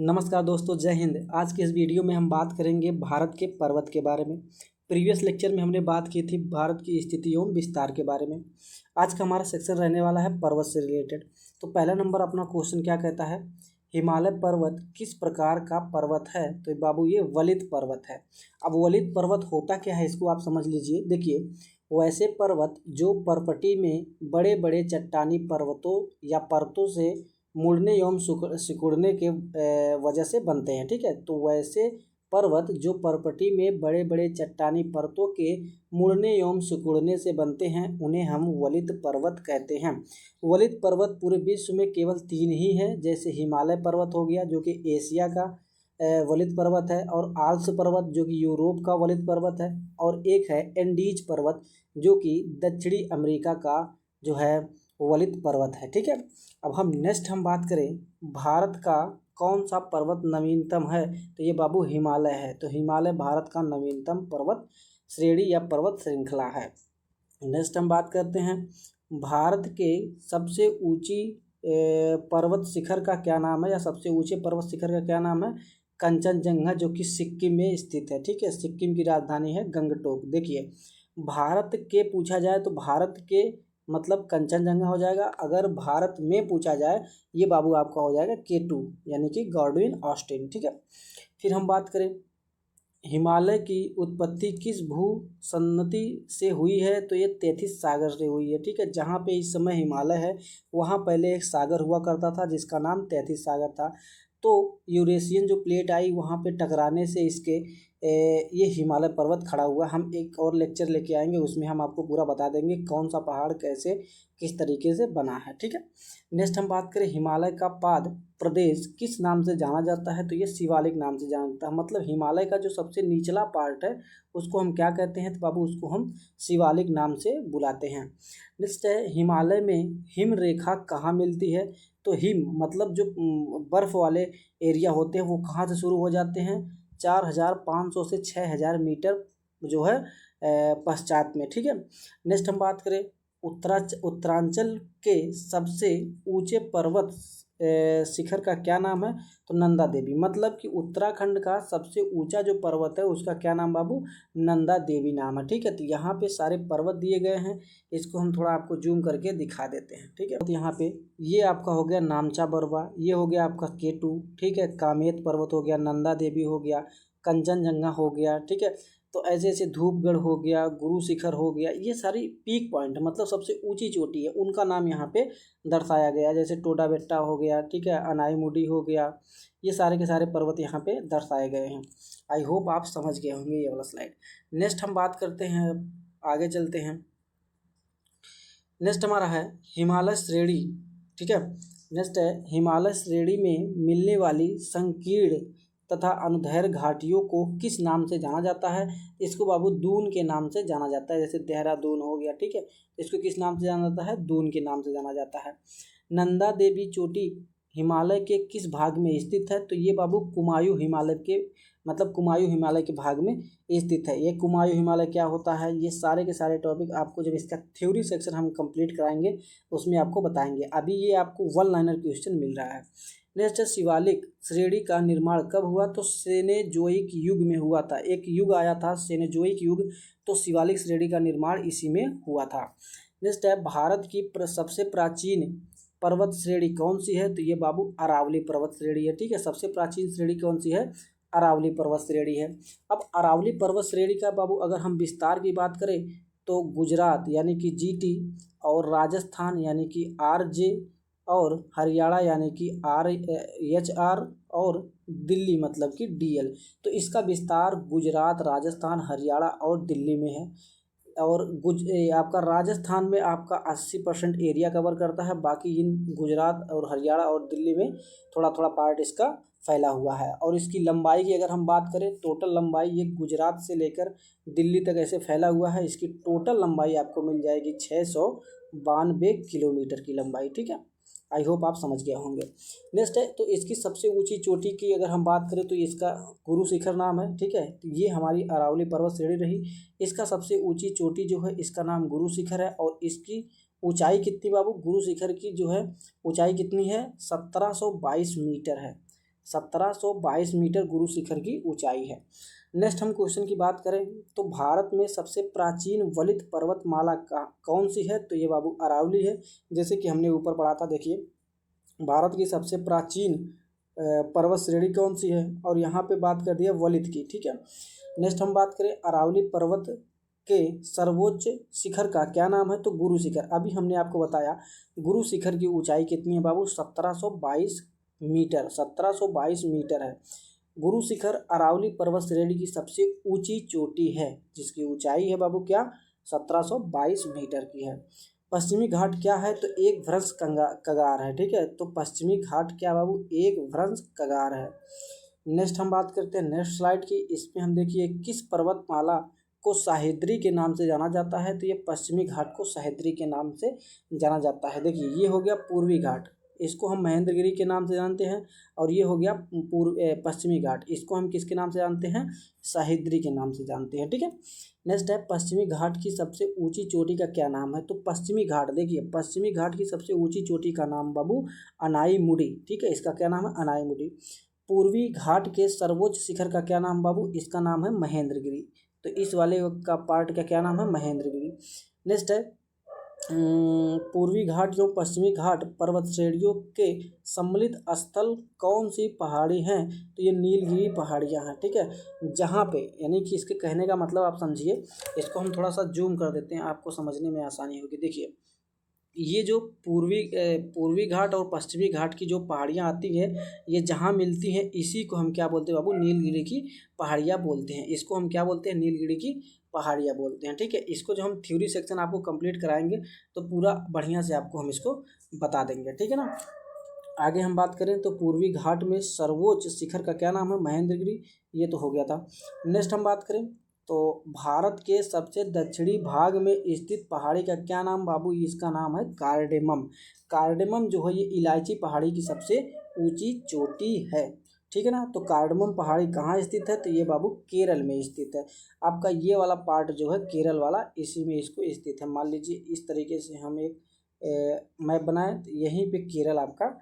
नमस्कार दोस्तों, जय हिंद। आज के इस वीडियो में हम बात करेंगे भारत के पर्वत के बारे में। प्रीवियस लेक्चर में हमने बात की थी भारत की स्थिति एवं विस्तार के बारे में। आज का हमारा सेक्शन रहने वाला है पर्वत से रिलेटेड। तो पहला नंबर अपना क्वेश्चन क्या कहता है, हिमालय पर्वत किस प्रकार का पर्वत है? तो बाबू ये वलित पर्वत है। अब वलित पर्वत होता क्या है इसको आप समझ लीजिए। देखिए, वैसे पर्वत जो पर्वती में बड़े बड़े चट्टानी पर्वतों या परतों से मुड़ने एवं सिकुड़ने के वजह से बनते हैं। ठीक है, तो वैसे पर्वत जो पर्वती में बड़े बड़े चट्टानी परतों के मुड़ने एवं सिकुड़ने से बनते हैं उन्हें हम वलित पर्वत कहते हैं। वलित पर्वत पूरे विश्व में केवल 3 ही है, जैसे हिमालय पर्वत हो गया जो कि एशिया का वलित पर्वत है, और आल्प्स पर्वत जो कि यूरोप का वलित पर्वत है, और एक है एंडीज पर्वत जो कि दक्षिणी अमेरिका का जो है वलित पर्वत है। ठीक है, अब हम नेक्स्ट बात करें भारत का कौन सा पर्वत नवीनतम है? तो ये बाबू हिमालय है। तो हिमालय भारत का नवीनतम पर्वत श्रेणी या पर्वत श्रृंखला है। नेक्स्ट हम बात करते हैं भारत के सबसे ऊंची पर्वत शिखर का क्या नाम है, या सबसे ऊंचे पर्वत शिखर का क्या नाम है? कंचनजंगा, जो कि सिक्किम में स्थित है। ठीक है, सिक्किम की राजधानी है गंगटोक। देखिए, भारत के पूछा जाए तो भारत के मतलब कंचनजंगा हो जाएगा। अगर भारत में पूछा जाए ये बाबू आपका हो जाएगा K2 यानी कि गॉडविन ऑस्टिन। ठीक है, फिर हम बात करें हिमालय की उत्पत्ति किस भू सन्नति से हुई है? तो ये तैथिस सागर से हुई है। ठीक है, जहाँ पे इस समय हिमालय है वहाँ पहले एक सागर हुआ करता था जिसका नाम तैथिस सागर था। तो यूरेशियन जो प्लेट आई वहाँ पे टकराने से इसके ये हिमालय पर्वत खड़ा हुआ। हम एक और लेक्चर लेके आएंगे, उसमें हम आपको पूरा बता देंगे कौन सा पहाड़ कैसे किस तरीके से बना है। ठीक है, नेक्स्ट हम बात करें हिमालय का पाद प्रदेश किस नाम से जाना जाता है? तो ये शिवालिक नाम से जाना जाता है। मतलब हिमालय का जो सबसे निचला पार्ट है उसको हम क्या कहते हैं? तो बाबू उसको हम शिवालिक नाम से बुलाते हैं। नेक्स्ट है हिमालय में हिम रेखा कहाँ मिलती है? तो हिम मतलब जो बर्फ़ वाले एरिया होते हैं वो कहाँ से शुरू हो जाते हैं? 4500 से 6000 मीटर जो है पश्चात में। ठीक है, नेक्स्ट हम बात करें उत्तरांचल के सबसे ऊंचे पर्वत शिखर का क्या नाम है? तो नंदा देवी। मतलब कि उत्तराखंड का सबसे ऊंचा जो पर्वत है उसका क्या नाम बाबू? नंदा देवी नाम है। ठीक है, तो यहाँ पे सारे पर्वत दिए गए हैं, इसको हम थोड़ा आपको जूम करके दिखा देते हैं। ठीक है, तो यहाँ पे ये आपका हो गया नामचा बरवा, ये हो गया आपका K2। ठीक है, कामेत पर्वत हो गया, नंदा देवी हो गया, कंचनजंगा हो गया। ठीक है, तो ऐसे ऐसे धूपगढ़ हो गया, गुरु शिखर हो गया, ये सारी पीक पॉइंट मतलब सबसे ऊंची चोटी है, उनका नाम यहाँ पे दर्शाया गया। जैसे टोडा बेट्टा हो गया, ठीक है, अनाईमुडी हो गया, ये सारे के सारे पर्वत यहाँ पे दर्शाए गए हैं। आई होप आप समझ गए होंगे ये वाला स्लाइड। नेक्स्ट हम बात करते हैं, आगे चलते हैं। नेक्स्ट हमारा है हिमालय श्रेणी। ठीक है, नेक्स्ट है हिमालय श्रेणी में मिलने वाली संकीर्ण तथा अनुदैर्घ्य घाटियों को किस नाम से जाना जाता है? इसको बाबू दून के नाम से जाना जाता है। जैसे देहरादून हो गया, ठीक है, इसको किस नाम से जाना जाता है? दून के नाम से जाना जाता है। नंदा देवी चोटी हिमालय के किस भाग में स्थित है? तो ये बाबू कुमायूं हिमालय के मतलब कुमायूं हिमालय के भाग में स्थित है। ये कुमायूं हिमालय क्या होता है, ये सारे के सारे टॉपिक आपको जब इसका थ्योरी सेक्शन हम कंप्लीट कराएंगे उसमें आपको बताएंगे। अभी ये आपको 1 लाइनर क्वेश्चन मिल रहा है। नेक्स्ट शिवालिक श्रेणी का निर्माण कब हुआ? तो सेनेजोइक युग में हुआ था। एक युग आया था सेनेजोइक युग, तो शिवालिक श्रेणी का निर्माण इसी में हुआ था। नेक्स्ट है भारत की सबसे प्राचीन पर्वत श्रेणी कौन सी है? तो ये बाबू अरावली पर्वत श्रेणी है। ठीक है, सबसे प्राचीन श्रेणी कौन सी है? अरावली पर्वत श्रेणी है। अब अरावली पर्वत श्रेणी का बाबू अगर हम विस्तार की बात करें तो गुजरात यानी कि GT, और राजस्थान यानी कि RJ, और हरियाणा यानी कि HR, और दिल्ली मतलब कि DL। तो इसका विस्तार गुजरात, राजस्थान, हरियाणा और दिल्ली में है। और आपका राजस्थान में आपका 80% एरिया कवर करता है, बाकी इन गुजरात और हरियाणा और दिल्ली में थोड़ा थोड़ा पार्ट इसका फैला हुआ है। और इसकी लंबाई की अगर हम बात करें, टोटल लंबाई ये गुजरात से लेकर दिल्ली तक ऐसे फैला हुआ है। इसकी टोटल लंबाई आपको मिल जाएगी 692 किलोमीटर की लंबाई। ठीक है, आई होप आप समझ गए होंगे। नेक्स्ट है तो इसकी सबसे ऊंची चोटी की अगर हम बात करें तो इसका गुरु शिखर नाम है। ठीक है, तो ये हमारी अरावली पर्वत श्रेणी रही। इसका सबसे ऊंची चोटी जो है इसका नाम गुरु शिखर है, और इसकी ऊंचाई कितनी बाबू? गुरु शिखर की जो है ऊंचाई कितनी है? 1722 मीटर है। 1722 मीटर गुरु शिखर की ऊंचाई है। नेक्स्ट हम क्वेश्चन की बात करें तो भारत में सबसे प्राचीन वलित पर्वतमाला कौन सी है, तो ये बाबू अरावली है। जैसे कि हमने ऊपर पढ़ा था, देखिए भारत की सबसे प्राचीन पर्वत श्रेणी कौन सी है, और यहाँ पे बात कर दिया वलित की, ठीक है। नेक्स्ट हम बात करें अरावली पर्वत के सर्वोच्च शिखर का क्या नाम है, तो गुरु शिखर। अभी हमने आपको बताया गुरु शिखर की ऊंचाई कितनी है बाबू, 1722 मीटर, 1722 मीटर है। गुरु शिखर अरावली पर्वत श्रेणी की सबसे ऊंची चोटी है, जिसकी ऊंचाई है बाबू क्या, 1722 मीटर की है। पश्चिमी घाट क्या है, तो एक भ्रंश कगार है, ठीक है। तो पश्चिमी घाट क्या बाबू, एक भ्रंश कगार है। नेक्स्ट हम बात करते हैं नेक्स्ट स्लाइड की। इसमें हम देखिए किस पर्वतमाला को सह्याद्री के नाम से जाना जाता है, तो ये पश्चिमी घाट को सह्याद्री के नाम से जाना जाता है। देखिए ये हो गया पूर्वी घाट, इसको हम महेंद्रगिरी के नाम से जानते हैं, और ये हो गया पश्चिमी घाट, इसको हम किसके नाम से जानते हैं, सह्याद्री के नाम से जानते हैं, ठीक है। नेक्स्ट है पश्चिमी घाट की सबसे ऊंची चोटी का क्या नाम है, तो पश्चिमी घाट, देखिए पश्चिमी घाट की सबसे ऊंची चोटी का नाम बाबू अनाईमुडी, ठीक है, इसका क्या नाम है, अनाईमुडी। पूर्वी घाट के सर्वोच्च शिखर का क्या नाम बाबू, इसका नाम है महेंद्रगिरी। तो इस वाले का पार्ट का क्या नाम है, महेंद्रगिरी। नेक्स्ट है पूर्वी घाट एवं पश्चिमी घाट पर्वत श्रेणियों के सम्मिलित स्थल कौन सी पहाड़ी हैं, तो ये नीलगिरी पहाड़ियाँ हैं, ठीक है। जहाँ पे यानी कि इसके कहने का मतलब आप समझिए, इसको हम थोड़ा सा जूम कर देते हैं, आपको समझने में आसानी होगी। देखिए ये जो पूर्वी घाट और पश्चिमी घाट की जो पहाड़ियाँ आती हैं, ये जहाँ मिलती हैं इसी को हम क्या बोलते हैं बाबू, नीलगिरी की पहाड़ियाँ बोलते हैं। इसको हम क्या बोलते हैं, नीलगिरी की पहाड़ियाँ बोलते हैं, ठीक है। इसको जो हम थ्योरी सेक्शन आपको कंप्लीट कराएंगे तो पूरा बढ़िया से आपको हम इसको बता देंगे, ठीक है ना। आगे हम बात करें तो पूर्वी घाट में सर्वोच्च शिखर का क्या नाम है, महेंद्रगिरी, ये तो हो गया था। नेक्स्ट हम बात करें तो भारत के सबसे दक्षिणी भाग में स्थित पहाड़ी का क्या नाम बाबू, इसका नाम है कार्डेमम। कार्डेमम जो है ये इलायची पहाड़ी की सबसे ऊंची चोटी है, ठीक है ना। तो कार्डेमम पहाड़ी कहाँ स्थित है, तो ये बाबू केरल में स्थित है। आपका ये वाला पार्ट जो है केरल वाला, इसी में इसको स्थित है। मान लीजिए इस तरीके से हम एक मैप बनाए तो यहीं पे केरल आपका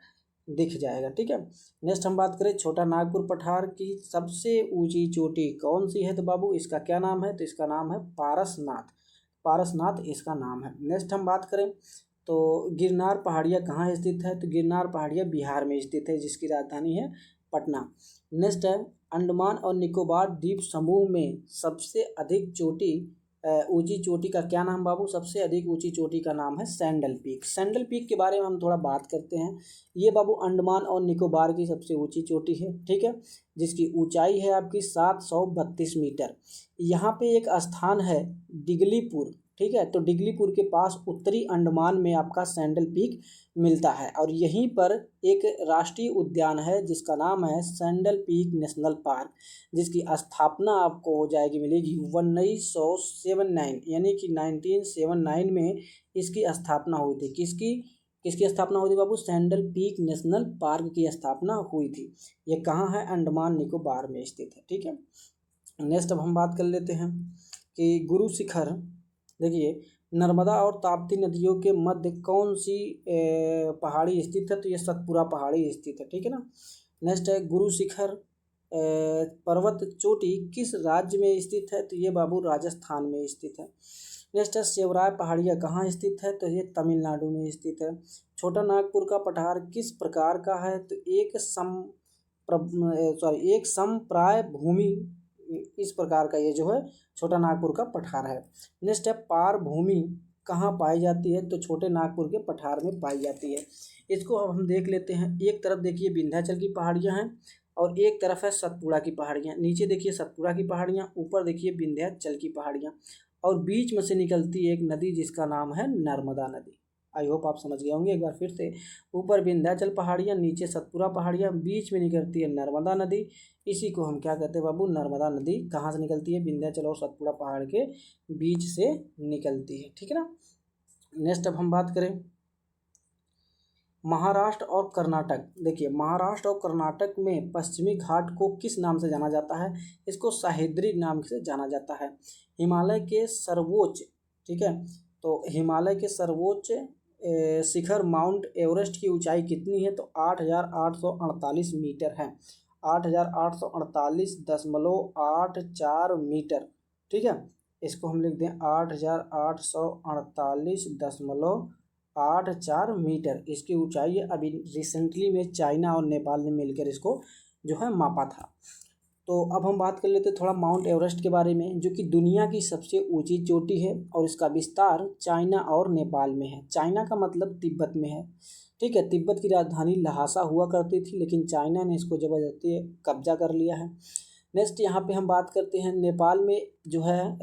दिख जाएगा, ठीक है। नेक्स्ट हम बात करें छोटा नागपुर पठार की सबसे ऊंची चोटी कौन सी है, तो बाबू इसका क्या नाम है, तो इसका नाम है पारसनाथ, पारसनाथ इसका नाम है। नेक्स्ट हम बात करें तो गिरनार पहाड़ियाँ कहाँ स्थित है, तो गिरनार पहाड़ियाँ बिहार में स्थित है, जिसकी राजधानी है पटना। नेक्स्ट है अंडमान और निकोबार द्वीप समूह में सबसे अधिक चोटी ऊंची चोटी का क्या नाम बाबू, सबसे अधिक ऊंची चोटी का नाम है सैंडल पीक। सैंडल पीक के बारे में हम थोड़ा बात करते हैं। ये बाबू अंडमान और निकोबार की सबसे ऊंची चोटी है, ठीक है, जिसकी ऊंचाई है आपकी 732 मीटर। यहाँ पे एक स्थान है डिगलीपुर, ठीक है। तो डिगलीपुर के पास उत्तरी अंडमान में आपका सैंडल पीक मिलता है, और यहीं पर एक राष्ट्रीय उद्यान है जिसका नाम है सैंडल पीक नेशनल पार्क, जिसकी स्थापना आपको हो जाएगी, मिलेगी 1979, यानी कि 1979 में इसकी स्थापना हुई थी। किसकी स्थापना हुई थी बाबू, सैंडल पीक नेशनल पार्क की स्थापना हुई थी। ये कहाँ है, अंडमान निकोबार में स्थित है, ठीक है। नेक्स्ट अब हम बात कर लेते हैं कि गुरु शिखर, देखिए नर्मदा और ताप्ती नदियों के मध्य कौन सी पहाड़ी स्थित है, तो ये सतपुरा पहाड़ी स्थित है, ठीक है ना। नेक्स्ट है गुरु शिखर पर्वत चोटी किस राज्य में स्थित है, तो ये बाबू राजस्थान में स्थित है। नेक्स्ट है सेवराय पहाड़ियाँ कहाँ स्थित है, तो ये तमिलनाडु में स्थित है। छोटा नागपुर का पठार किस प्रकार का है, तो एक समप्राय भूमि, इस प्रकार का ये जो है छोटा नागपुर का पठार है। नेक्स्ट है पार भूमि कहाँ पाई जाती है, तो छोटे नागपुर के पठार में पाई जाती है। इसको अब हम देख लेते हैं। एक तरफ देखिए विंध्याचल की पहाड़ियाँ हैं और एक तरफ है सतपुड़ा की पहाड़ियाँ। नीचे देखिए सतपुड़ा की पहाड़ियाँ, ऊपर देखिए विंध्याचल की पहाड़ियाँ, और बीच में से निकलती है एक नदी जिसका नाम है नर्मदा नदी। आई होप आप समझ गए होंगे। एक बार फिर से, ऊपर विंध्याचल पहाड़ियाँ, नीचे सतपुड़ा पहाड़ियाँ, बीच में निकलती है नर्मदा नदी। इसी को हम क्या कहते हैं बाबू, नर्मदा नदी। कहाँ से निकलती है, विंध्याचल और सतपुड़ा पहाड़ के बीच से निकलती है, ठीक है ना। नेक्स्ट अब हम बात करें महाराष्ट्र और कर्नाटक। देखिए महाराष्ट्र और कर्नाटक में पश्चिमी घाट को किस नाम से जाना जाता है, इसको सह्याद्री नाम से जाना जाता है। हिमालय के सर्वोच्च, ठीक है, तो हिमालय के सर्वोच्च शिखर माउंट एवरेस्ट की ऊंचाई कितनी है? तो 8,848 मीटर है। 8,848.84 मीटर। ठीक है, इसको हम लिख दें 8,848.84 मीटर इसकी ऊंचाई है। अभी रिसेंटली में चाइना और नेपाल ने मिलकर इसको जो है मापा था। तो अब हम बात कर लेते हैं थोड़ा माउंट एवरेस्ट के बारे में, जो कि दुनिया की सबसे ऊंची चोटी है और इसका विस्तार चाइना और नेपाल में है। चाइना का मतलब तिब्बत में है। ठीक है, तिब्बत की राजधानी लहासा हुआ करती थी, लेकिन चाइना ने इसको ज़बरदस्ती कब्जा कर लिया है। नेक्स्ट यहाँ पे हम बात करते हैं नेपाल में जो है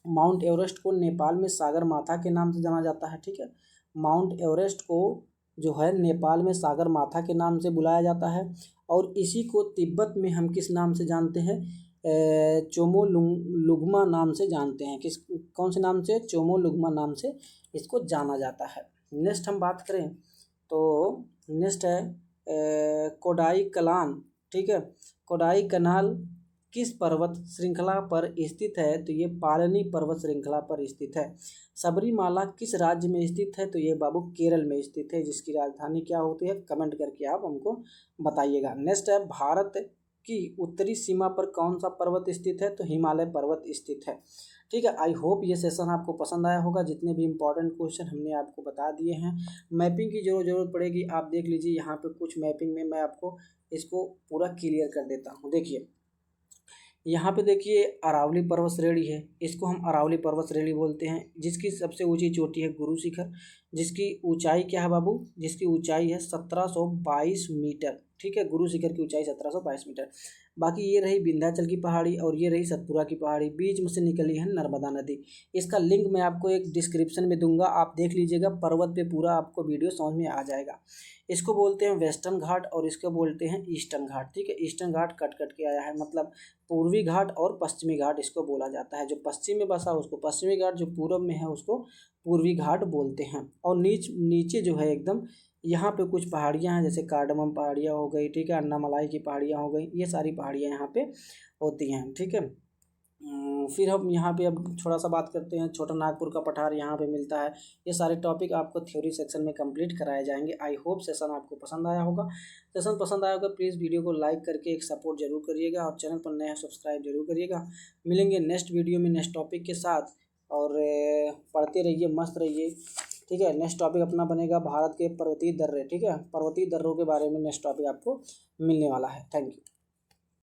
माउंट एवरेस्ट को नेपाल में सागर माथा के नाम से जाना जाता है। ठीक है, माउंट एवरेस्ट को जो है नेपाल में सागर माथा के नाम से बुलाया जाता है और इसी को तिब्बत में हम किस नाम से जानते हैं? चोमोलुंगमा नाम से जानते हैं। कौन से नाम से? चोमोलुंगमा नाम से इसको जाना जाता है। नेक्स्ट हम बात करें तो नेक्स्ट है कोडाई कलान। ठीक है, कोडाई कनाल किस पर्वत श्रृंखला पर स्थित है? तो ये पालनी पर्वत श्रृंखला पर स्थित है। सबरीमाला किस राज्य में स्थित है? तो ये बाबू केरल में स्थित है, जिसकी राजधानी क्या होती है? कमेंट करके आप हमको बताइएगा। नेक्स्ट है भारत की उत्तरी सीमा पर कौन सा पर्वत स्थित है? तो हिमालय पर्वत स्थित है। ठीक है, आई होप ये सेशन आपको पसंद आया होगा। जितने भी इंपॉर्टेंट क्वेश्चन हमने आपको बता दिए हैं। मैपिंग की जरूरत पड़ेगी, आप देख लीजिए यहाँ पे कुछ मैपिंग में मैं आपको इसको पूरा क्लियर कर देता हूँ। देखिए यहाँ पे देखिए अरावली पर्वत श्रेणी है, इसको हम अरावली पर्वत श्रेणी बोलते हैं, जिसकी सबसे ऊंची चोटी है गुरु शिखर, जिसकी ऊंचाई क्या है बाबू? जिसकी ऊंचाई है 1722 मीटर। ठीक है, गुरु शिखर की ऊंचाई 1722 मीटर। बाकी ये रही विंध्याचल की पहाड़ी और ये रही सतपुरा की पहाड़ी, बीच में से निकली है नर्मदा नदी। इसका लिंक मैं आपको एक डिस्क्रिप्शन में दूंगा, आप देख लीजिएगा। पर्वत पे पूरा आपको वीडियो समझ में आ जाएगा। इसको बोलते हैं वेस्टर्न घाट और इसको बोलते हैं ईस्टर्न घाट। ठीक है, ईस्टर्न घाट कट कट के आया है, मतलब पूर्वी घाट और पश्चिमी घाट इसको बोला जाता है। जो पश्चिम में बसा उसको पश्चिमी घाट, जो पूर्व में है उसको पूर्वी घाट बोलते हैं। और नीचे जो है एकदम यहाँ पे कुछ पहाड़ियाँ हैं, जैसे कार्डमम पहाड़ियाँ हो गई। ठीक है, अन्नामलाई की पहाड़ियाँ हो गई, ये सारी पहाड़ियाँ यहाँ पे होती हैं। ठीक है, फिर हम यहाँ पे अब थोड़ा सा बात करते हैं। छोटा नागपुर का पठार यहाँ पे मिलता है। ये सारे टॉपिक आपको थ्योरी सेक्शन में कंप्लीट कराए जाएंगे। आई होप सेशन आपको पसंद आया होगा। सेशन पसंद आया होगा प्लीज़ वीडियो को लाइक करके एक सपोर्ट जरूर करिएगा और चैनल पर नया है सब्सक्राइब जरूर करिएगा। मिलेंगे नेक्स्ट वीडियो में नेक्स्ट टॉपिक के साथ, और पढ़ते रहिए, मस्त रहिए। ठीक है, नेक्स्ट टॉपिक अपना बनेगा भारत के पर्वतीय दर्रे। ठीक है, पर्वतीय दर्रों के बारे में नेक्स्ट टॉपिक आपको मिलने वाला है। Thank you.